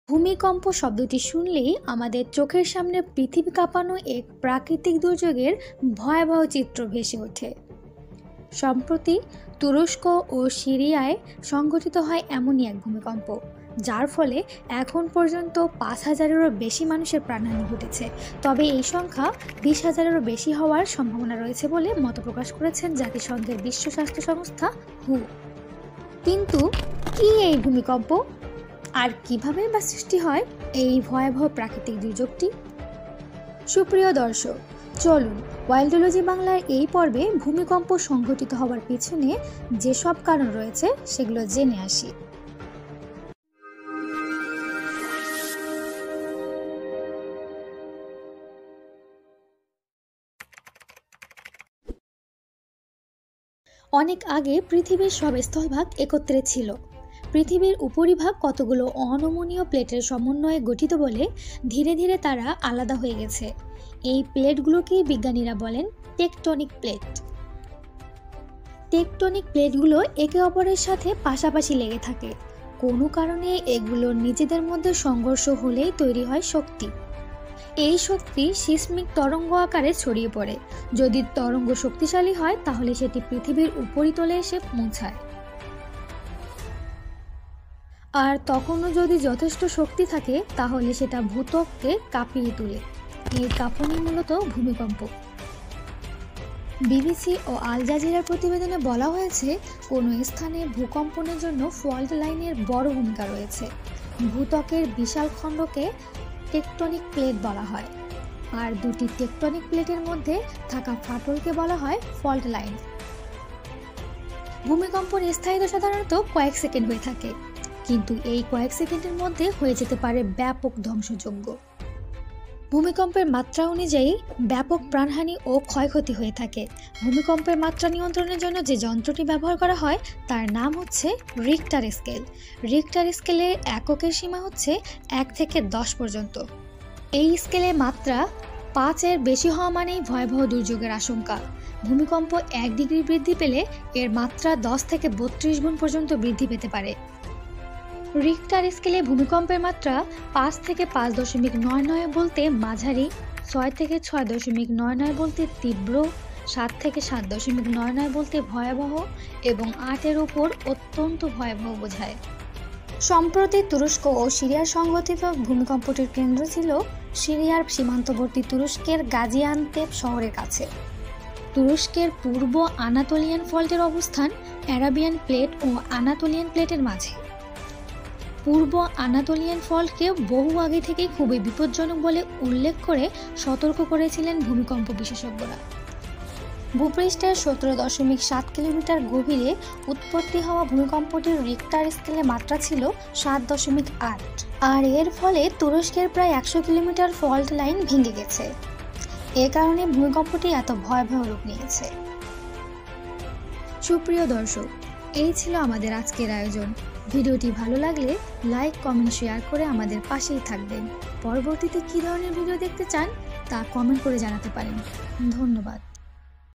ভূমিকম্প শব্দটি শুনলেই আমাদের চোখের সামনে পৃথিবী কাঁপানো এক প্রাকৃতিক দুর্যোগের ভয়াবহ চিত্র ভেসে ওঠে। সম্প্রতি তুরস্ক ও সিরিয়ায় সংঘটিত হয় এমনই এক ভূমিকম্প, যার ফলে এখন পর্যন্ত ৫,০০০-এরও বেশি মানুষের প্রাণহানি ঘটেছে। তবে এই সংখ্যা ২০,০০০-এরও বেশি হওয়ার সম্ভাবনা রয়েছে বলে মত প্রকাশ করেছেন জাতিসংঘের বিশ্ব স্বাস্থ্য সংস্থা হু। কিন্তু কি এই ভূমিকম্প, আর কিভাবে বা সৃষ্টি হয় এই ভয়াবহ প্রাকৃতিক দুর্যোগটি? সুপ্রিয় দর্শক, চলুন ওয়াইল্ডোলজি বাংলার এই পর্বে ভূমিকম্প সংঘটিত হওয়ার পিছনে যেসব কারণ রয়েছে সেগুলো জেনে আসি। অনেক আগে পৃথিবীর সব স্থলভাগ একত্রে ছিল। পৃথিবীর উপরিভাগ কতগুলো অনমনীয় প্লেটের সমন্বয়ে গঠিত বলে ধীরে ধীরে তারা আলাদা হয়ে গেছে। এই প্লেটগুলোকেই বিজ্ঞানীরা বলেন টেকটনিক প্লেট। টেকটনিক প্লেটগুলো একে অপরের সাথে পাশাপাশি লেগে থাকে। কোনো কারণে এগুলোর নিজেদের মধ্যে সংঘর্ষ হলেই তৈরি হয় শক্তি। এই শক্তি সিসমিক তরঙ্গ আকারে ছড়িয়ে পড়ে। যদি তরঙ্গ শক্তিশালী হয় তাহলে সেটি পৃথিবীর উপরিতলে এসে পৌঁছায়, আর তখনও যদি যথেষ্ট শক্তি থাকে তাহলে সেটা ভূত্বককে কাঁপিয়ে তোলে। এই কাঁপুনি মূলত ভূমিকম্প। বিবিসি ও আল জাজিরার প্রতিবেদনে বলা হয়েছে, কোনো স্থানে ভূকম্পনের জন্য ফল্ট লাইনের বড় ভূমিকা রয়েছে। ভূত্বকের বিশাল খণ্ডকে টেকটনিক প্লেট বলা হয়, আর দুটি টেকটনিক প্লেটের মধ্যে থাকা ফাটলকে বলা হয় ফল্ট লাইন। ভূমিকম্পের স্থায়িত্ব সাধারণত কয়েক সেকেন্ড হয়ে থাকে, কিন্তু এই কয়েক সেকেন্ডের মধ্যে হয়ে যেতে পারে ব্যাপক ধ্বংসযজ্ঞ। ভূমিকম্পের মাত্রা অনুযায়ী ব্যাপক প্রাণহানি ও ক্ষয়ক্ষতি হয়ে থাকে। ভূমিকম্পের মাত্রা নিয়ন্ত্রণের জন্য যে যন্ত্রটি ব্যবহার করা হয় তার নাম হচ্ছে রিক্টার স্কেল। রিক্টার স্কেলের এককের সীমা হচ্ছে ১ থেকে ১০ পর্যন্ত। এই স্কেলে মাত্রা ৫-এর বেশি হওয়া মানেই ভয়াবহ দুর্যোগের আশঙ্কা। ভূমিকম্প ১ ডিগ্রি বৃদ্ধি পেলে এর মাত্রা ১০ থেকে ৩২ গুণ পর্যন্ত বৃদ্ধি পেতে পারে। রিক্টার স্কেলে ভূমিকম্পের মাত্রা ৫ থেকে ৫.৯৯ বলতে মাঝারি, ৬ থেকে ৬.৯৯ বলতে তীব্র, ৭ থেকে ৭.৯৯ বলতে ভয়াবহ এবং ৮-এর উপর অত্যন্ত ভয়াবহ বোঝায়। সম্প্রতি তুরস্ক ও সিরিয়ার সংঘটিত ভূমিকম্পটির কেন্দ্র ছিল সিরিয়ার সীমান্তবর্তী তুরস্কের গাজিয়ান্তেপ শহরের কাছে। তুরস্কের পূর্ব আনাতোলিয়ান ফল্টের অবস্থান অ্যারাবিয়ান প্লেট ও আনাতোলিয়ান প্লেটের মাঝে। পূর্ব আনাতোলিয়ান ফল্টকে বহু আগে থেকেই খুবই বিপজ্জনক বলে উল্লেখ করে সতর্ক করেছিলেন ভূমিকম্প বিশেষজ্ঞরা। ভূপৃষ্ঠের ১৭.৭ কিলোমিটার গভীরে উৎপত্তি হওয়া ভূমিকম্পটির রিক্টার স্কেলে মাত্রা ছিল ৭.৮, আর এর ফলে তুরস্কের প্রায় ১০০ কিলোমিটার ফল্ট লাইন ভেঙে গেছে। এ কারণে ভূমিকম্পটি এত ভয়াবহ রূপ নিয়েছে। সুপ্রিয় দর্শক, এই ছিল আমাদের আজকের আয়োজন। ভিডিওটি ভালো লাগলে লাইক, কমেন্ট, শেয়ার করে আমাদের পাশেই থাকবেন। পরবর্তীতে কী ধরনের ভিডিও দেখতে চান তা কমেন্ট করে জানাতে পারেন। ধন্যবাদ।